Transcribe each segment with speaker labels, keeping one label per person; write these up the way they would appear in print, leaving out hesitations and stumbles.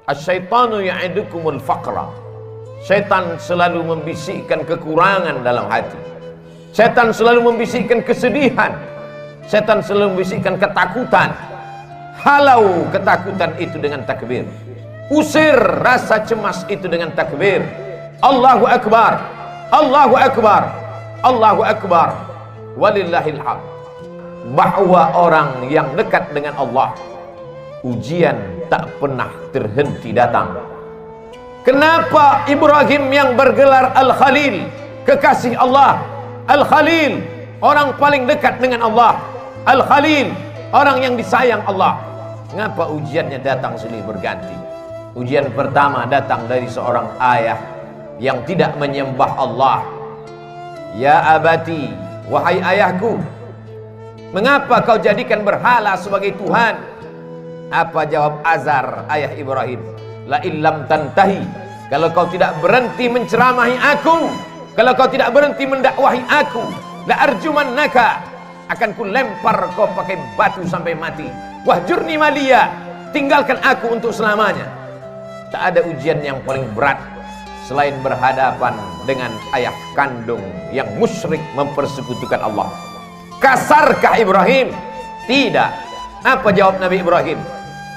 Speaker 1: Asyaitanu ya'idukumul faqra. Setan selalu membisikkan kekurangan dalam hati. Setan selalu membisikkan kesedihan. Setan selalu membisikkan ketakutan. Halau ketakutan itu dengan takbir. Usir rasa cemas itu dengan takbir. Allahu Akbar, Allahu Akbar, Allahu Akbar, walillahil hamd. Bahwa orang yang dekat dengan Allah, ujian tak pernah terhenti datang. Kenapa Ibrahim yang bergelar Al-Khalil, kekasih Allah, Al-Khalil, orang paling dekat dengan Allah, Al-Khalil, orang yang disayang Allah. Kenapa ujiannya datang silih berganti? Ujian pertama datang dari seorang ayah yang tidak menyembah Allah. Ya abati, wahai ayahku, mengapa kau jadikan berhala sebagai Tuhan? Apa jawab Azar, ayah Ibrahim? La illam tantahi, kalau kau tidak berhenti menceramahi aku, kalau kau tidak berhenti mendakwahi aku, la arjumannaka, akan ku lempar kau pakai batu sampai mati. Wahjurni maliya, tinggalkan aku untuk selamanya. Tak ada ujian yang paling berat selain berhadapan dengan ayah kandung yang musyrik mempersekutukan Allah. Kasarkah Ibrahim? Tidak. Apa jawab Nabi Ibrahim?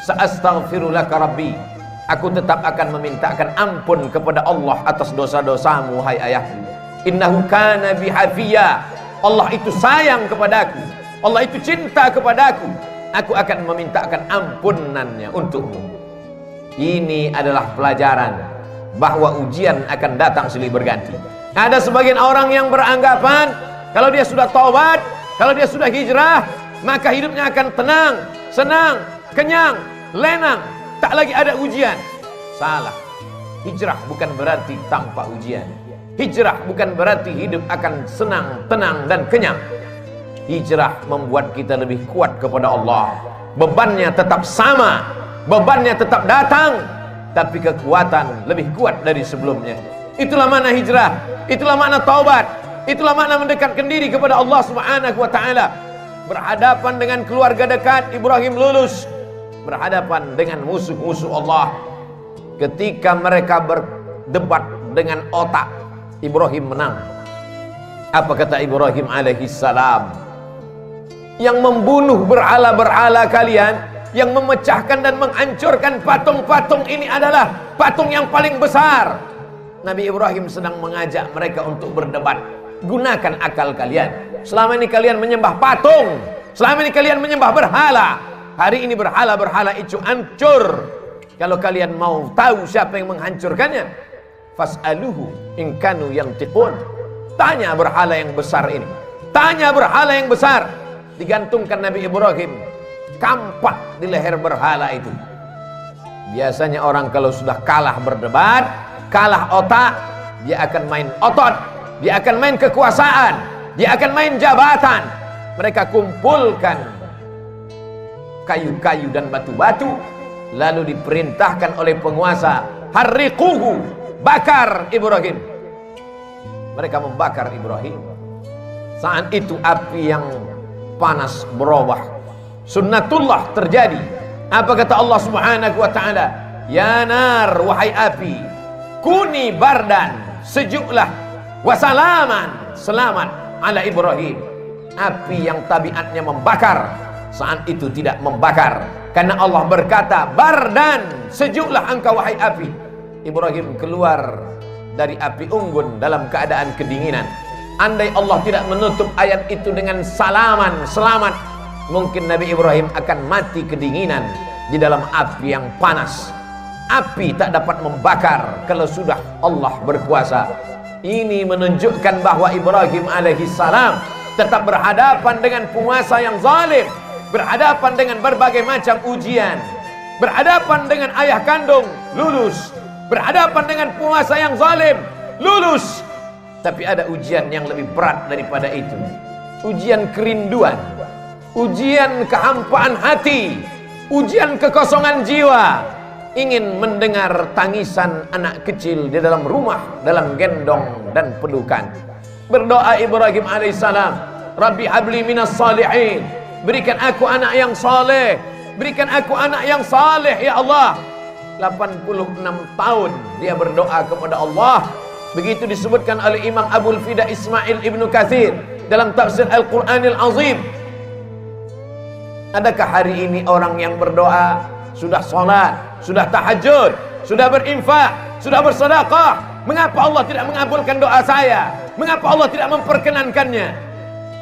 Speaker 1: Sa'astaghfirulaka rabbi, aku tetap akan memintakan ampun kepada Allah atas dosa-dosamu, hai ayahku. Innahu kana bihafiyya, Allah itu sayang kepadaku, Allah itu cinta kepadaku, aku akan memintakan ampunannya untukmu. Ini adalah pelajaran bahwa ujian akan datang silih berganti. Ada sebagian orang yang beranggapan kalau dia sudah taubat, kalau dia sudah hijrah, maka hidupnya akan tenang, senang, kenyang, lenang, tak lagi ada ujian. Salah. Hijrah bukan berarti tanpa ujian. Hijrah bukan berarti hidup akan senang, tenang, dan kenyang. Hijrah membuat kita lebih kuat kepada Allah. Bebannya tetap sama, bebannya tetap datang, tapi kekuatan lebih kuat dari sebelumnya. Itulah makna hijrah, itulah makna taubat, itulah makna mendekatkan diri kepada Allah Subhanahu wa taala. Berhadapan dengan keluarga dekat, Ibrahim lulus. Berhadapan dengan musuh-musuh Allah, ketika mereka berdebat dengan otak, Ibrahim menang. Apa kata Ibrahim alaihissalam? Yang membunuh berhala-berhala kalian, yang memecahkan dan menghancurkan patung-patung ini adalah patung yang paling besar. Nabi Ibrahim sedang mengajak mereka untuk berdebat. Gunakan akal kalian. Selama ini kalian menyembah patung, selama ini kalian menyembah berhala. Hari ini berhala-berhala itu hancur. Kalau kalian mau tahu siapa yang menghancurkannya, fas'aluhu in kanu yantiqun. Tanya berhala yang besar ini. Tanya berhala yang besar. Digantungkan Nabi Ibrahim kampak di leher berhala itu. Biasanya orang kalau sudah kalah berdebat, kalah otak, dia akan main otot, dia akan main kekuasaan, dia akan main jabatan. Mereka kumpulkan kayu-kayu dan batu-batu, lalu diperintahkan oleh penguasa, harriquhu, bakar Ibrahim. Mereka membakar Ibrahim. Saat itu api yang panas berubah, sunnatullah terjadi. Apa kata Allah Subhanahu wa taala? Ya nar, wahai api, kuni bardan, sejuklah, wasalaman, selamat ala Ibrahim. Api yang tabiatnya membakar, saat itu tidak membakar, karena Allah berkata, bardan, sejuklah engkau wahai api. Ibrahim keluar dari api unggun dalam keadaan kedinginan. Andai Allah tidak menutup ayat itu dengan salaman, selamat, mungkin Nabi Ibrahim akan mati kedinginan di dalam api yang panas. Api tak dapat membakar kalau sudah Allah berkuasa. Ini menunjukkan bahwa Ibrahim alaihissalam tetap berhadapan dengan penguasa yang zalim, berhadapan dengan berbagai macam ujian, berhadapan dengan ayah kandung, lulus, berhadapan dengan penguasa yang zalim, lulus. Tapi ada ujian yang lebih berat daripada itu. Ujian kerinduan, ujian kehampaan hati, ujian kekosongan jiwa. Ingin mendengar tangisan anak kecil di dalam rumah, dalam gendong dan pelukan. Berdoa Ibrahim alaihissalam, Rabbi habli minas salihin, berikan aku anak yang saleh, berikan aku anak yang saleh ya Allah. 86 tahun dia berdoa kepada Allah. Begitu disebutkan oleh Imam Abul Fida Ismail Ibnu Katsir dalam tafsir Al-Qur'anil Azim. Adakah hari ini orang yang berdoa, sudah sholat, sudah tahajud, sudah berinfak, sudah bersedekah, mengapa Allah tidak mengabulkan doa saya? Mengapa Allah tidak memperkenankannya?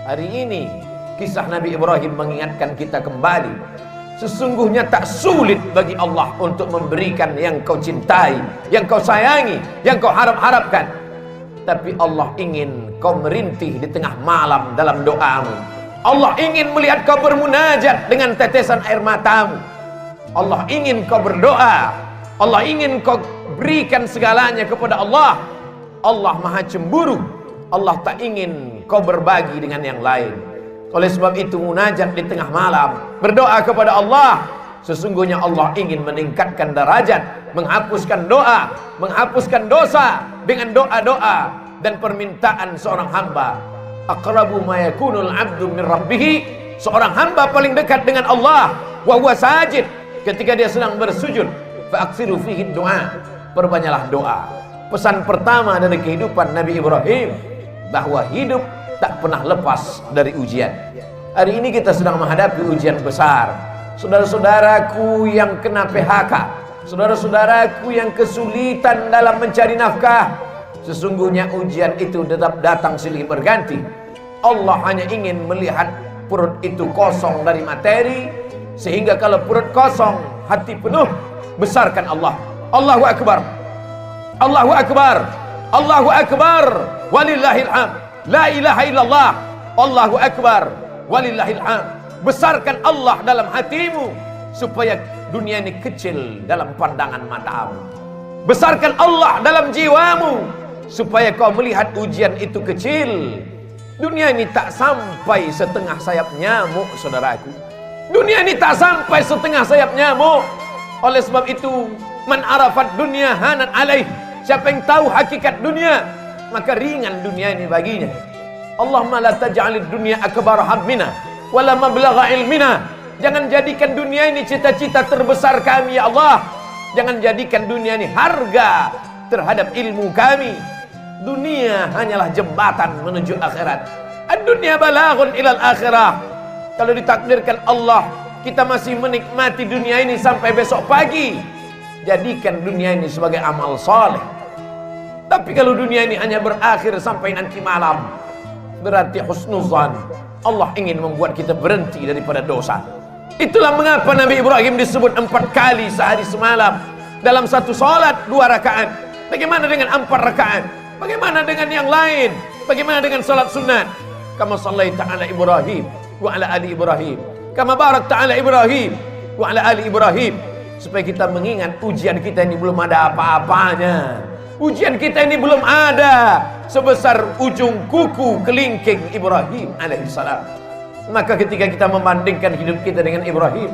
Speaker 1: Hari ini kisah Nabi Ibrahim mengingatkan kita kembali, sesungguhnya tak sulit bagi Allah untuk memberikan yang kau cintai, yang kau sayangi, yang kau harap-harapkan. Tapi Allah ingin kau merintih di tengah malam dalam doamu. Allah ingin melihat kau bermunajat dengan tetesan air matamu. Allah ingin kau berdoa. Allah ingin kau berikan segalanya kepada Allah. Allah maha cemburu. Allah tak ingin kau berbagi dengan yang lain. Oleh sebab itu munajat di tengah malam, berdoa kepada Allah. Sesungguhnya Allah ingin meningkatkan derajat, menghapuskan doa, menghapuskan dosa dengan doa-doa dan permintaan seorang hamba. Aqrabu ma yakunul 'abdu min rabbih, seorang hamba paling dekat dengan Allah wa huwa sajid, ketika dia sedang bersujud. Fa aksiru fihi du'a, perbanyaklah doa. Pesan pertama dari kehidupan Nabi Ibrahim, bahwa hidup tak pernah lepas dari ujian. Hari ini kita sedang menghadapi ujian besar. Saudara-saudaraku yang kena PHK, saudara-saudaraku yang kesulitan dalam mencari nafkah, sesungguhnya ujian itu tetap datang silih berganti. Allah hanya ingin melihat perut itu kosong dari materi, sehingga kalau perut kosong, hati penuh, besarkan Allah. Allahu Akbar, Allahu Akbar, Allahu Akbar, walillahil hamd. La ilaha illallah, Allahu Akbar, walillahil hamd. Besarkan Allah dalam hatimu, supaya dunia ini kecil dalam pandangan matamu. Besarkan Allah dalam jiwamu, supaya kau melihat ujian itu kecil. Dunia ini tak sampai setengah sayap nyamuk, saudaraku. Dunia ini tak sampai setengah sayap nyamuk. Oleh sebab itu, man arafat dunia hanan alaih, siapa yang tahu hakikat dunia, maka ringan dunia ini baginya. Allahumma la taj'alid dunya akbar hammina wala mablagha ilmina. Jangan jadikan dunia ini cita-cita terbesar kami, ya Allah. Jangan jadikan dunia ini harga terhadap ilmu kami. Dunia hanyalah jembatan menuju akhirat. Ad-dunya balaghun ilal akhirah. Kalau ditakdirkan Allah kita masih menikmati dunia ini sampai besok pagi, jadikan dunia ini sebagai amal soleh. Tapi kalau dunia ini hanya berakhir sampai nanti malam, berarti husnuzan. Allah ingin membuat kita berhenti daripada dosa. Itulah mengapa Nabi Ibrahim disebut 4 kali sehari semalam dalam satu salat 2 rakaat. Bagaimana dengan 4 rakaat? Bagaimana dengan yang lain? Bagaimana dengan salat sunat? Kama sallaita ala Ibrahim wa ala ali Ibrahim, kama barakta ala Ibrahim wa ala ali Ibrahim. Supaya kita mengingat ujian kita ini belum ada apa-apanya. Ujian kita ini belum ada sebesar ujung kuku kelingking Ibrahim alaihissalam. Maka ketika kita membandingkan hidup kita dengan Ibrahim,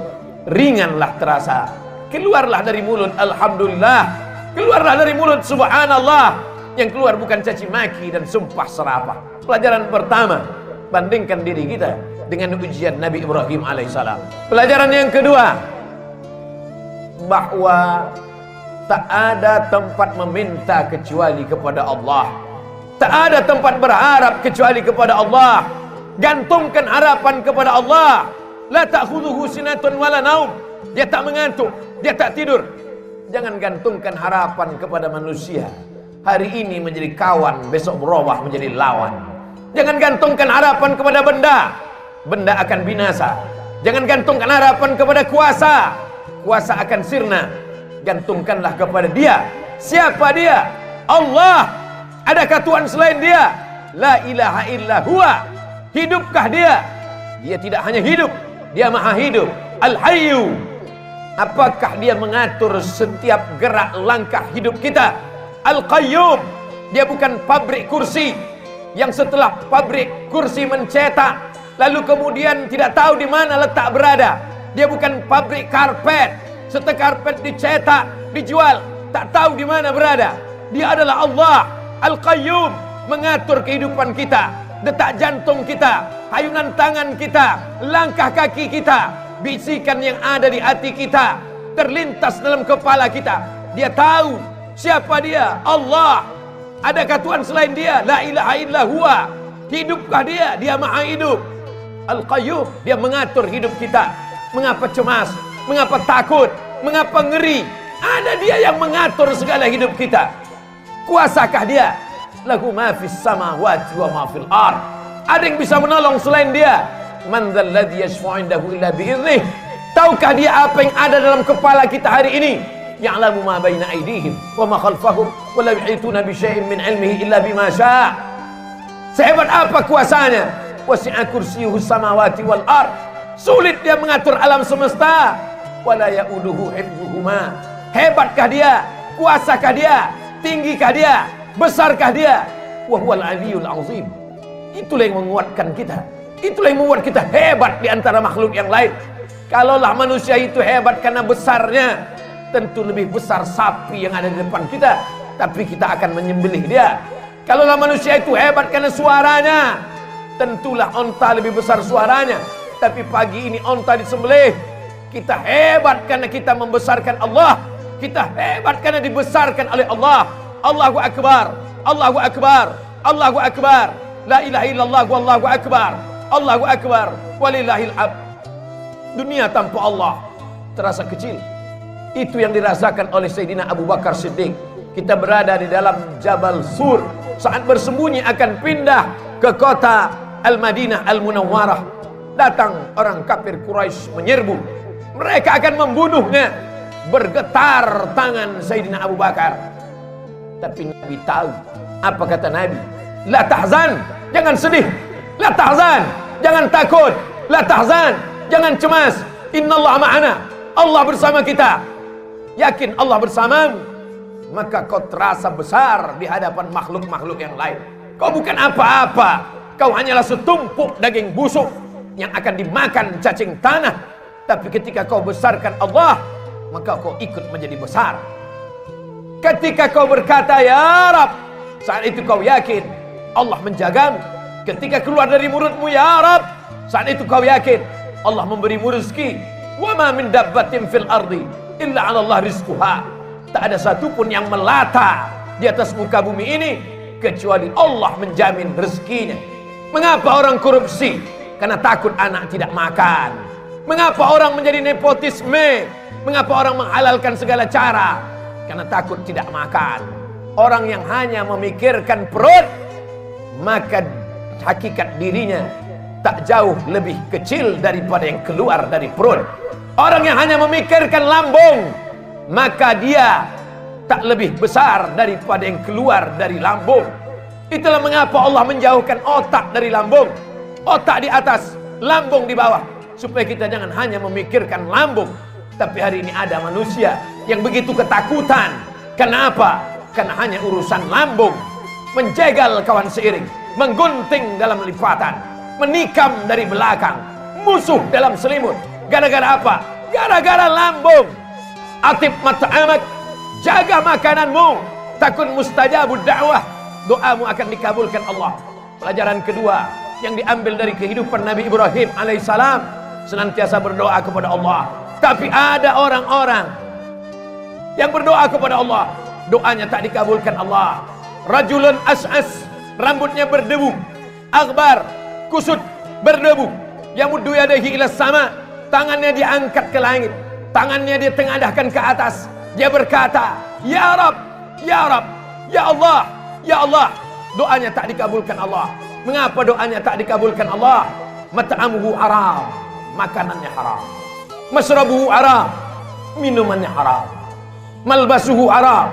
Speaker 1: ringanlah terasa. Keluarlah dari mulut alhamdulillah, keluarlah dari mulut subhanallah. Yang keluar bukan caci maki dan sumpah serapah. Pelajaran pertama, bandingkan diri kita dengan ujian Nabi Ibrahim alaihissalam. Pelajaran yang kedua, bahwa tak ada tempat meminta kecuali kepada Allah. Tak ada tempat berharap kecuali kepada Allah. Gantungkan harapan kepada Allah. La ta'khudhuhu sinatun wala naum. Dia tak mengantuk, dia tak tidur. Jangan gantungkan harapan kepada manusia. Hari ini menjadi kawan, besok berubah menjadi lawan. Jangan gantungkan harapan kepada benda. Benda akan binasa. Jangan gantungkan harapan kepada kuasa. Kuasa akan sirna. Gantungkanlah kepada Dia. Siapa Dia? Allah. Adakah Tuhan selain Dia? La ilaha illa huwa. Hidupkah Dia? Dia tidak hanya hidup, Dia maha hidup. Al-Hayyu. Apakah Dia mengatur setiap gerak langkah hidup kita? Al-Qayyum. Dia bukan pabrik kursi yang setelah pabrik kursi mencetak lalu kemudian tidak tahu di mana letak berada. Dia bukan pabrik karpet, setelah karpet dicetak, dijual, tak tahu di mana berada. Dia adalah Allah Al-Qayyum, mengatur kehidupan kita, detak jantung kita, hayunan tangan kita, langkah kaki kita, bisikan yang ada di hati kita. terlintas dalam kepala kita. Dia tahu siapa dia, Allah. Adakah Tuhan selain dia? La ilaha illa huwa. Hidupkah dia? Dia maha hidup. Al-Qayyum, dia mengatur hidup kita. Mengapa cemas? Mengapa takut? Mengapa ngeri? Ada dia yang mengatur segala hidup kita. Kuasakah dia? Lahu ma fis samawati wa ma fil ard. Ada yang bisa menolong selain dia? Man dzal ladzi yashfa'u 'indahu illa bi'idhnih. Tahukah dia apa yang ada dalam kepala kita hari ini? Ya'lamu ma baina aydihim wa ma khalfahum wa la yuhituna bi syai'in min 'ilmihi illa bima syaa'. Sehebat apa kuasanya? Wasi'a kursiyyuhu samawati wal ard. Sulit dia mengatur alam semesta. Wala ya'uduhu hifdzuhuma. Hebatkah dia? Kuasakah dia? Tinggikah dia? Besarkah dia? Wa huwal 'aliyyul 'azim. Itulah yang menguatkan kita. Itulah yang membuat kita hebat di antara makhluk yang lain. Kalaulah manusia itu hebat karena besarnya, tentu lebih besar sapi yang ada di depan kita, tapi kita akan menyembelih dia. Kalaulah manusia itu hebat karena suaranya, tentulah onta lebih besar suaranya, tapi pagi ini onta disembelih. Kita hebat karena kita membesarkan Allah. Kita hebat karena dibesarkan oleh Allah. Allahu Akbar, Allahu Akbar, Allahu Akbar. La ilaha illallah wallahu akbar. Allahu akbar walillahil hamd. Dunia tanpa Allah terasa kecil. Itu yang dirasakan oleh Sayyidina Abu Bakar Siddiq. Kita berada di dalam Jabal Sur saat bersembunyi akan pindah ke kota Al-Madinah Al-Munawwarah. Datang orang kafir Quraisy menyerbu. Mereka akan membunuhnya. Bergetar tangan Sayyidina Abu Bakar. Tapi Nabi tahu. Apa kata Nabi? La tahzan, jangan sedih. La tahzan, jangan takut. La tahzan, jangan cemas. Innallaha ma'ana. Allah bersama kita. Yakin Allah bersamamu, maka kau terasa besar di hadapan makhluk-makhluk yang lain. Kau bukan apa-apa. Kau hanyalah setumpuk daging busuk yang akan dimakan cacing tanah. Tapi ketika kau besarkan Allah, maka kau ikut menjadi besar. Ketika kau berkata ya Rab, saat itu kau yakin Allah menjagamu. Ketika keluar dari mulutmu ya Rab, saat itu kau yakin Allah memberimu rezeki. Wa ma min dabbatin fil ardi illa 'ala Allah rizquha. Tak ada satupun yang melata di atas muka bumi ini kecuali Allah menjamin rezekinya. Mengapa orang korupsi? Karena takut anak tidak makan. Mengapa orang menjadi nepotisme? Mengapa orang menghalalkan segala cara? Karena takut tidak makan. Orang yang hanya memikirkan perut, maka hakikat dirinya tak jauh lebih kecil daripada yang keluar dari perut. Orang yang hanya memikirkan lambung, maka dia tak lebih besar daripada yang keluar dari lambung. Itulah mengapa Allah menjauhkan otak dari lambung. Otak di atas, lambung di bawah, supaya kita jangan hanya memikirkan lambung. Tapi hari ini ada manusia yang begitu ketakutan. Kenapa? Karena hanya urusan lambung. Menjegal kawan seiring, menggunting dalam lipatan, menikam dari belakang, musuh dalam selimut. Gara-gara apa? Gara-gara lambung. Atib mat'amak, jaga makananmu, takun mustajabud da'wah, doamu akan dikabulkan Allah. Pelajaran kedua yang diambil dari kehidupan Nabi Ibrahim alaihissalam, senantiasa berdoa kepada Allah. Tapi ada orang-orang yang berdoa kepada Allah, doanya tak dikabulkan Allah. Rajulun as'as, rambutnya berdebu, aghbar, kusut, berdebu, yamuddu yadayhi ila sama, tangannya diangkat ke langit, tangannya dia tengadahkan ke atas. Dia berkata, ya Rab, ya Rab, ya Allah, ya Allah. Doanya tak dikabulkan Allah. Mengapa doanya tak dikabulkan Allah? Mat'amuhu haram, makanannya haram. Masrabuhu haram, minumannya haram. Malbasuhu haram,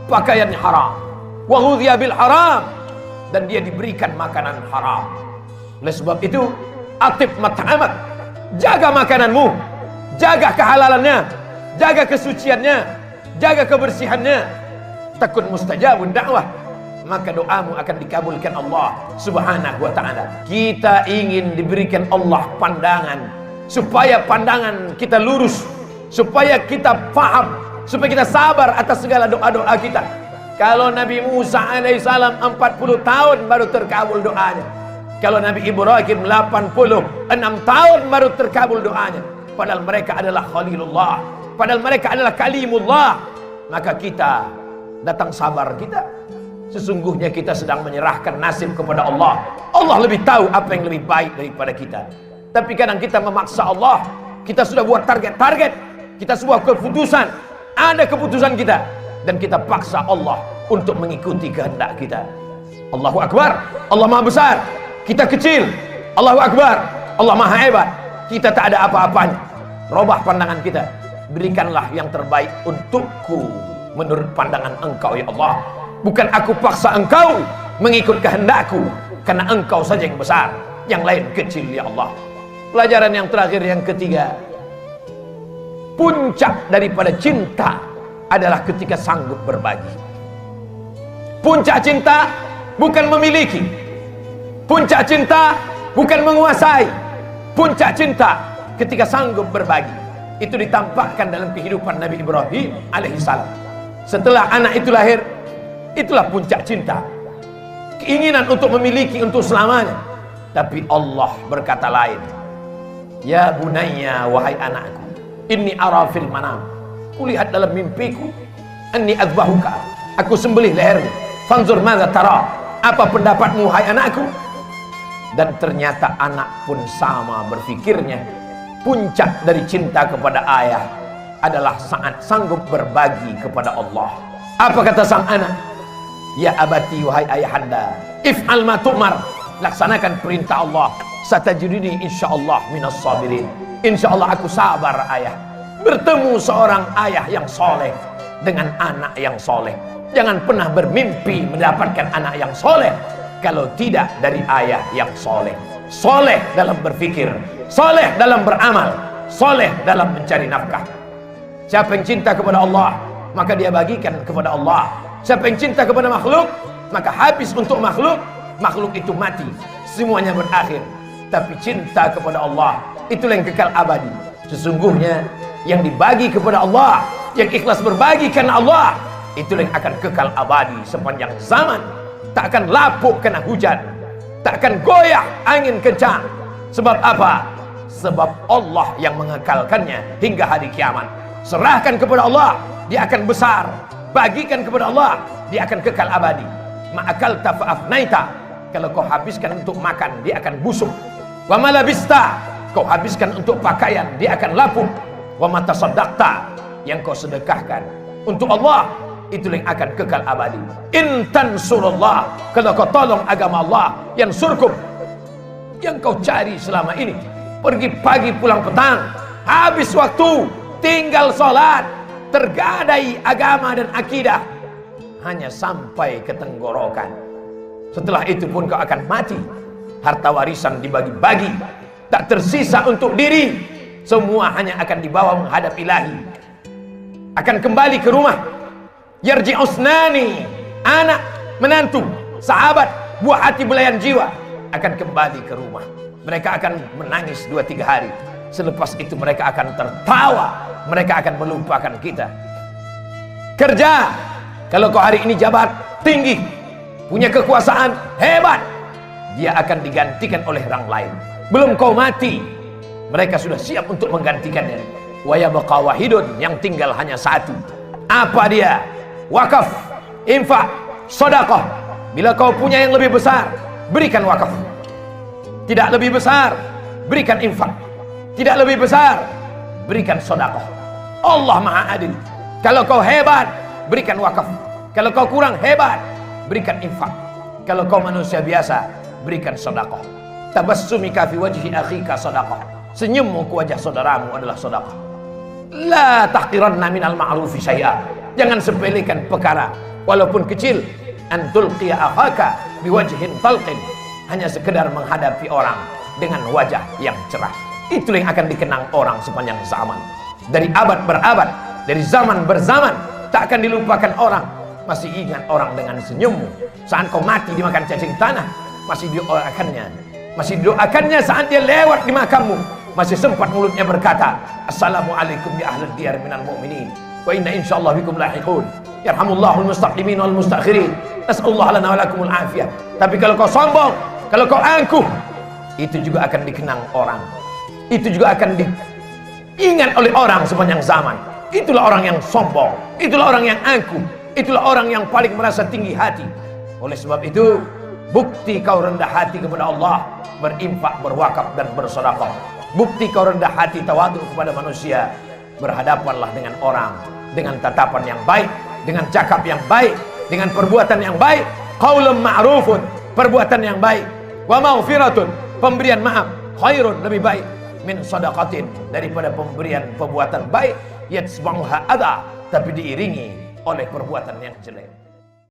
Speaker 1: pakaiannya haram. Wa ghudhiya bil haram, dan dia diberikan makanan haram. Oleh sebab itu, atib mat'amak, jaga makananmu, jaga kehalalannya, jaga kesuciannya, jaga kebersihannya. Takun mustajabun da'wah, maka doamu akan dikabulkan Allah subhanahu wa ta'ala. Kita ingin diberikan Allah pandangan, supaya pandangan kita lurus, supaya kita paham, supaya kita sabar atas segala doa-doa kita. Kalau Nabi Musa alaihissalam 40 tahun baru terkabul doanya. Kalau Nabi Ibrahim 86 tahun baru terkabul doanya. Padahal mereka adalah Khalilullah. padahal mereka adalah kalimullah, maka kita datang sabar kita. Sesungguhnya kita sedang menyerahkan nasib kepada Allah. Allah lebih tahu apa yang lebih baik daripada kita. Tapi kadang kita memaksa Allah. Kita sudah buat target-target, kita sebuah keputusan, ada keputusan kita, dan kita paksa Allah untuk mengikuti kehendak kita. Allahu Akbar, Allah Maha Besar, kita kecil. Allahu Akbar, Allah Maha Hebat, kita tak ada apa-apanya. Robah pandangan kita, berikanlah yang terbaik untukku menurut pandangan Engkau ya Allah. Bukan aku paksa Engkau mengikut kehendakku, karena Engkau saja yang besar, yang lain kecil ya Allah. Pelajaran yang terakhir, yang ketiga, puncak daripada cinta adalah ketika sanggup berbagi. Puncak cinta bukan memiliki, puncak cinta bukan menguasai, puncak cinta ketika sanggup berbagi. Itu ditampakkan dalam kehidupan Nabi Ibrahim alaihissalam. Setelah anak itu lahir, itulah puncak cinta, keinginan untuk memiliki untuk selamanya. Tapi Allah berkata lain. Ya bunayya, wahai anakku, inni ara fil manam, kulihat dalam mimpiku, anni adzbahuka, aku sembelih lehermu, fanzur madza tara, apa pendapatmu hai anakku. Dan ternyata anak pun sama berfikirnya. Puncak dari cinta kepada ayah adalah saat sanggup berbagi kepada Allah. Apa kata sang anak? Ya abati, wahai ayahanda, if'al ma tu'mar, laksanakan perintah Allah, satajiduni insyaallah minas sabirin. Insyaallah aku sabar ayah. Bertemu seorang ayah yang soleh dengan anak yang soleh. Jangan pernah bermimpi mendapatkan anak yang soleh kalau tidak dari ayah yang soleh. Soleh dalam berfikir, soleh dalam beramal, soleh dalam mencari nafkah. Siapa yang cinta kepada Allah, maka dia bagikan kepada Allah. Siapa yang cinta kepada makhluk, maka habis untuk makhluk, makhluk itu mati, semuanya berakhir. Tapi cinta kepada Allah, itulah yang kekal abadi. Sesungguhnya yang dibagi kepada Allah, yang ikhlas berbagi karena Allah, itulah yang akan kekal abadi sepanjang zaman. Tak akan lapuk kena hujan, tak akan goyah angin kencang. Sebab apa? Sebab Allah yang mengekalkannya hingga hari kiamat. Serahkan kepada Allah, dia akan besar. Bagikan kepada Allah, dia akan kekal abadi. Ma'akalta fa'afnaita, kalau kau habiskan untuk makan, dia akan busuk. Wa malabista, kau habiskan untuk pakaian, dia akan lapuk. Wa matasaddaqta, yang kau sedekahkan untuk Allah, itu yang akan kekal abadi. In tansurullah, kalau kau tolong agama Allah, yang surkum, yang kau cari selama ini, pergi pagi pulang petang, habis waktu, tinggal sholat, tergadai agama dan akidah, hanya sampai ke tenggorokan. Setelah itu pun kau akan mati. Harta warisan dibagi-bagi, tak tersisa untuk diri. Semua hanya akan dibawa menghadap ilahi. Akan kembali ke rumah. Yarji usnani, anak, menantu, sahabat, buah hati belayan jiwa, akan kembali ke rumah. Mereka akan menangis 2-3 hari. Selepas itu mereka akan tertawa. Mereka akan melupakan kita. Kerja, kalau kau hari ini jabat tinggi, punya kekuasaan hebat, dia akan digantikan oleh orang lain. Belum kau mati, mereka sudah siap untuk menggantikannya. Wa yabqa wahidun, yang tinggal hanya satu. Apa dia? Wakaf, infak, sedekah. Bila kau punya yang lebih besar, berikan wakaf. Tidak lebih besar, berikan infak. Tidak lebih besar, berikan sedekah. Allah Maha Adil. Kalau kau hebat, berikan wakaf. Kalau kau kurang hebat, berikan infak. Kalau kau manusia biasa, berikan sedekah. Tabassumika fi wajhi akhika sedekah. Senyummu ke wajah saudaramu adalah sedekah. La tahqiranna minal ma'rufi syai'a. Jangan sepelekan perkara walaupun kecil. Antul qiya akhaka biwajhin talqin, hanya sekedar menghadapi orang dengan wajah yang cerah. Itulah yang akan dikenang orang sepanjang zaman. Dari abad berabad, dari zaman berzaman, tak akan dilupakan orang. Masih ingat orang dengan senyummu. Saat kau mati dimakan cacing tanah, masih didoakannya. Masih didoakannya saat dia lewat di makammu. Masih sempat mulutnya berkata, Assalamualaikum ya ahlal diyar minal mu'minin, wa inna insyaallah bikum lahiqun. Yarhamullahul mustaqimin wal mustakhirin. Nas'alullah lana wa lakumul afiyah. Tapi kalau kau sombong, kalau kau angkuh, itu juga akan dikenang orang. Itu juga akan diingat oleh orang sepanjang zaman. itulah orang yang sombong, itulah orang yang angkuh, itulah orang yang paling merasa tinggi hati. Oleh sebab itu, bukti kau rendah hati kepada Allah, berinfak, berwakaf dan bersedekah. Bukti kau rendah hati, tawadhu kepada manusia, berhadapanlah dengan orang dengan tatapan yang baik, dengan cakap yang baik, dengan perbuatan yang baik. Qaulun ma'rufun, perbuatan yang baik. Wa maghfiratun, pemberian maaf. Khairun, lebih baik. Min sadaqatin, daripada pemberian perbuatan baik. Yatsba'uha adha, tapi diiringi oleh perbuatan yang jelek.